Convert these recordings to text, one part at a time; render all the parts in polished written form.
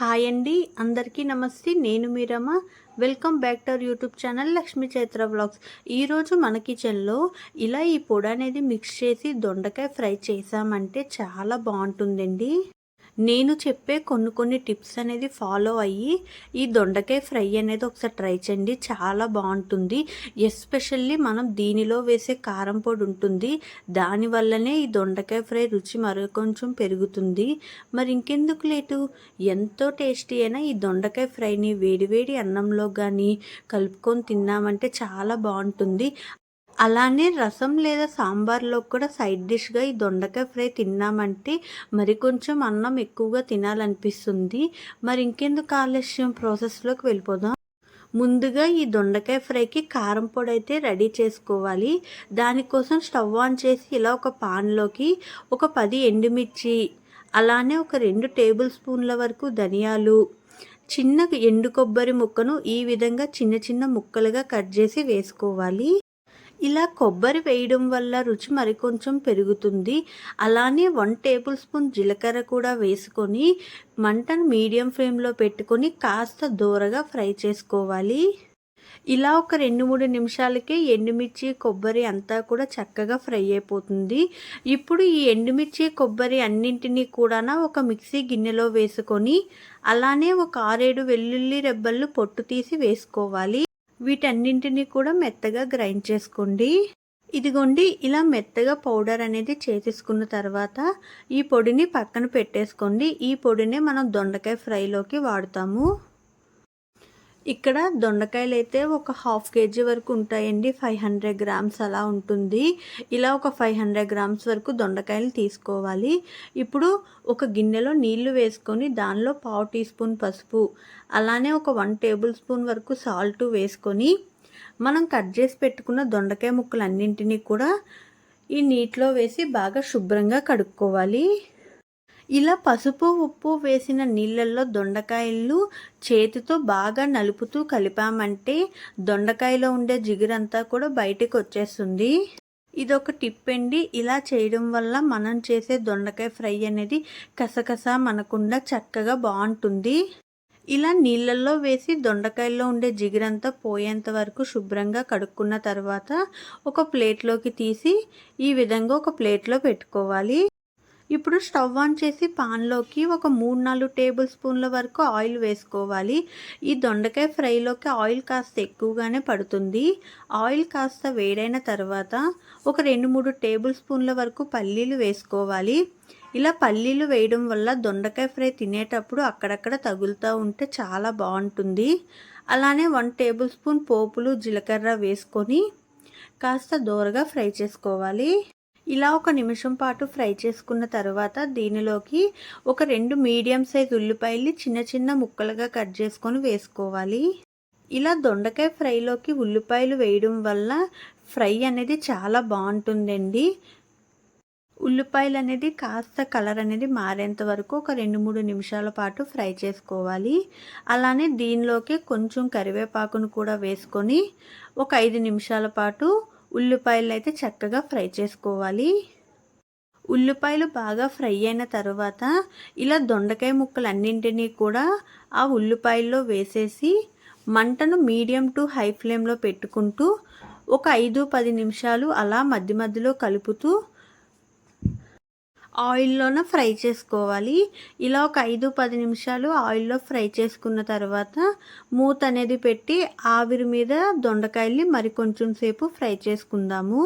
Hi అండి, అందరికీ నమస్తే. నేను మీ Rama. Welcome back to our YouTube channel Lakshmi Chaitra vlogs. ఈరోజు మన కిచెన్లో ఇలా ఈ పొడి అనేది మిక్స్ చేసి దొండకాయ ఫ్రై చేసామంటే చాలా బాగుంటుందండి. నేను చెప్పే కొన్ని టిప్స్ అనేది ఫాలో అయ్యి ఈ దొండకాయ ఫ్రై అనేది ఒకసారి ట్రై చేయండి, చాలా బాగుంటుంది. ఎస్పెషల్లీ మనం దీనిలో వేసే కారం పొడి ఉంటుంది, దానివల్లనే ఈ దొండకాయ ఫ్రై రుచి కొంచెం పెరుగుతుంది. మరి ఇంకెందుకు లేటు, ఎంతో టేస్టీ అయినా ఈ దొండకాయ ఫ్రైని వేడివేడి అన్నంలో కానీ కలుపుకొని తిన్నామంటే చాలా బాగుంటుంది. అలానే రసం లేదా సాంబార్లో కూడా సైడ్ డిష్గా ఈ దొండకాయ ఫ్రై తిన్నామంటే మరి కొంచెం అన్నం ఎక్కువగా తినాలనిపిస్తుంది. మరి ఇంకెందుకు ఆలస్యం, ప్రాసెస్లోకి వెళ్ళిపోదాం. ముందుగా ఈ దొండకాయ ఫ్రైకి కారం పొడి అయితే రెడీ చేసుకోవాలి. దానికోసం స్టవ్ ఆన్ చేసి ఇలా ఒక పాన్లోకి ఒక 10 ఎండుమిర్చి, అలానే ఒక 2 టేబుల్ స్పూన్ల వరకు ధనియాలు, చిన్న ఎండు కొబ్బరి ముక్కను ఈ విధంగా చిన్న చిన్న ముక్కలుగా కట్ చేసి వేసుకోవాలి. ఇలా కొబ్బరి వేయడం వల్ల రుచి మరికొంచెం పెరుగుతుంది. అలానే 1 టేబుల్ స్పూన్ జీలకర్ర కూడా వేసుకొని మంటను మీడియం ఫ్లేమ్లో పెట్టుకొని కాస్త దూరగా ఫ్రై చేసుకోవాలి. ఇలా ఒక 2-3 నిమిషాలకే ఎండుమిర్చి, కొబ్బరి అంతా కూడా చక్కగా ఫ్రై అయిపోతుంది. ఇప్పుడు ఈ ఎండుమిర్చి, కొబ్బరి అన్నింటినీ కూడా ఒక మిక్సీ గిన్నెలో వేసుకొని అలానే ఒక 6-7 వెల్లుల్లి రెబ్బలు పొట్టు తీసి వేసుకోవాలి. వీటన్నింటినీ కూడా మెత్తగా గ్రైండ్ చేసుకోండి. ఇదిగోండి, ఇలా మెత్తగా పౌడర్ అనేది చేసేసుకున్న తర్వాత ఈ పొడిని పక్కన పెట్టేసుకోండి. ఈ పొడినే మనం దొండకాయ ఫ్రైలోకి వాడతాము. ఇక్కడ దొండకాయలు అయితే ఒక 1/2 కేజీ వరకు ఉంటాయండి, 500 గ్రామ్స్ అలా ఉంటుంది. ఇలా ఒక 500 గ్రామ్స్ వరకు దొండకాయలు తీసుకోవాలి. ఇప్పుడు ఒక గిన్నెలో నీళ్లు వేసుకొని దానిలో 1/2 టీ స్పూన్ పసుపు, అలానే ఒక 1 టేబుల్ స్పూన్ వరకు సాల్ట్ వేసుకొని మనం కట్ చేసి పెట్టుకున్న దొండకాయ ముక్కలన్నింటినీ కూడా ఈ నీటిలో వేసి బాగా శుభ్రంగా కడుక్కోవాలి. ఇలా పసుపు, ఉప్పు వేసిన నీళ్ళల్లో దొండకాయలు చేతితో బాగా నలుపుతూ కలిపామంటే దొండకాయలో ఉండే జిగురంతా కూడా బయటకు వచ్చేస్తుంది. ఇదొక టిప్ అండి. ఇలా చేయడం వల్ల మనం చేసే దొండకాయ ఫ్రై అనేది కసకస మనకుండా చక్కగా బాగుంటుంది. ఇలా నీళ్ళల్లో వేసి దొండకాయల్లో ఉండే జిగురంతా పోయేంత వరకు శుభ్రంగా కడుక్కున్న తర్వాత ఒక ప్లేట్లోకి తీసి ఈ విధంగా ఒక ప్లేట్లో పెట్టుకోవాలి. ఇప్పుడు స్టవ్ ఆన్ చేసి పాన్లోకి ఒక 3-4 టేబుల్ స్పూన్ల వరకు ఆయిల్ వేసుకోవాలి. ఈ దొండకాయ ఫ్రైలోకి ఆయిల్ కాస్త ఎక్కువగానే పడుతుంది. ఆయిల్ కాస్త వేడైన తర్వాత ఒక 2-3 టేబుల్ స్పూన్ల వరకు పల్లీలు వేసుకోవాలి. ఇలా పల్లీలు వేయడం వల్ల దొండకాయ ఫ్రై తినేటప్పుడు అక్కడక్కడ తగులుతూ ఉంటే చాలా బాగుంటుంది. అలానే 1 టేబుల్ స్పూన్ పోపులు, జీలకర్ర వేసుకొని కాస్త దోరగా ఫ్రై చేసుకోవాలి. ఇలా ఒక నిమిషం పాటు ఫ్రై చేసుకున్న తర్వాత దీనిలోకి ఒక 2 మీడియం సైజ్ ఉల్లిపాయలు చిన్న చిన్న ముక్కలుగా కట్ చేసుకొని వేసుకోవాలి. ఇలా దొండకాయ ఫ్రైలోకి ఉల్లిపాయలు వేయడం వల్ల ఫ్రై అనేది చాలా బాగుంటుందండి. ఉల్లిపాయలు అనేది కాస్త కలర్ అనేది మారేంత వరకు ఒక 2-3 నిమిషాల పాటు ఫ్రై చేసుకోవాలి. అలానే దీనిలోకి కొంచెం కరివేపాకును కూడా వేసుకొని ఒక 5 నిమిషాల పాటు ఉల్లిపాయలు అయితే చక్కగా ఫ్రై చేసుకోవాలి. ఉల్లిపాయలు బాగా ఫ్రై అయిన తర్వాత ఇలా దొండకాయ ముక్కలన్నింటినీ కూడా ఆ ఉల్లిపాయల్లో వేసేసి మంటను మీడియం టు హై ఫ్లేమ్లో పెట్టుకుంటూ ఒక 5-10 నిమిషాలు అలా మధ్య మధ్యలో కలుపుతూ ఆయిల్లోన ఫ్రై చేసుకోవాలి. ఇలా ఒక 5-10 నిమిషాలు ఆయిల్లో ఫ్రై చేసుకున్న తర్వాత మూత అనేది పెట్టి ఆవిరి మీద దొండకాయల్ని మరి కొంచెం సేపు ఫ్రై చేసుకుందాము.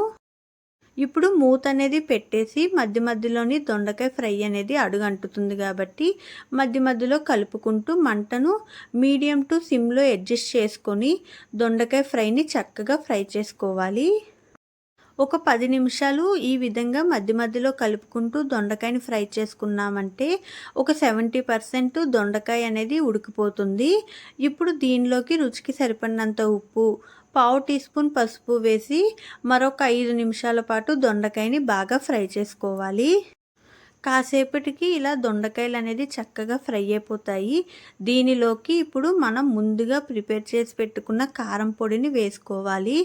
ఇప్పుడు మూత అనేది పెట్టేసి మధ్య మధ్యలోని దొండకాయ ఫ్రై అనేది అడుగంటుతుంది కాబట్టి మధ్య మధ్యలో కలుపుకుంటూ మంటను మీడియం టు సిమ్లో అడ్జస్ట్ చేసుకొని దొండకాయ ఫ్రైని చక్కగా ఫ్రై చేసుకోవాలి. ఒక 10 నిమిషాలు ఈ విధంగా మధ్య మధ్యలో కలుపుకుంటూ దొండకాయని ఫ్రై చేసుకున్నామంటే ఒక 70% దొండకాయ అనేది ఉడికిపోతుంది. ఇప్పుడు దీనిలోకి రుచికి సరిపడినంత ఉప్పు, 1/2 టీ స్పూన్ పసుపు వేసి మరొక 5 నిమిషాల పాటు దొండకాయని బాగా ఫ్రై చేసుకోవాలి. కాసేపటికి ఇలా దొండకాయలు అనేది చక్కగా ఫ్రై అయిపోతాయి. దీనిలోకి ఇప్పుడు మనం ముందుగా ప్రిపేర్ చేసి పెట్టుకున్న కారం పొడిని వేసుకోవాలి.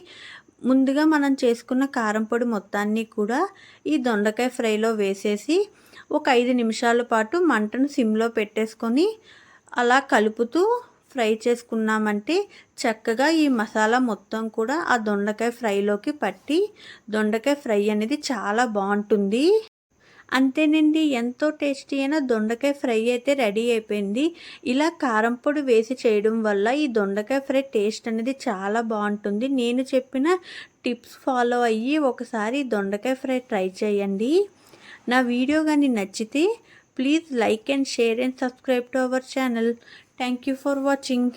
ముందుగా మనం చేసుకున్న కారం పొడి మొత్తాన్ని కూడా ఈ దొండకాయ ఫ్రైలో వేసేసి ఒక 5 నిమిషాల పాటు మంటను సిమ్లో పెట్టేసుకొని అలా కలుపుతూ ఫ్రై చేసుకున్నామంటే చక్కగా ఈ మసాలా మొత్తం కూడా ఆ దొండకాయ ఫ్రైలోకి పట్టి దొండకాయ ఫ్రై అనేది చాలా బాగుంటుంది. అంతేనండి, ఎంతో టేస్టీ అయిన దొండకాయ ఫ్రై అయితే రెడీ అయిపోయింది. ఇలా కారం పొడి వేసి చేయడం వల్ల ఈ దొండకాయ ఫ్రై టేస్ట్ అనేది చాలా బాగుంటుంది. నేను చెప్పిన టిప్స్ ఫాలో అయ్యి ఒకసారి దొండకాయ ఫ్రై ట్రై చేయండి. నా వీడియో కానీ నచ్చితే please like and share and subscribe to our channel. Thank you for watching.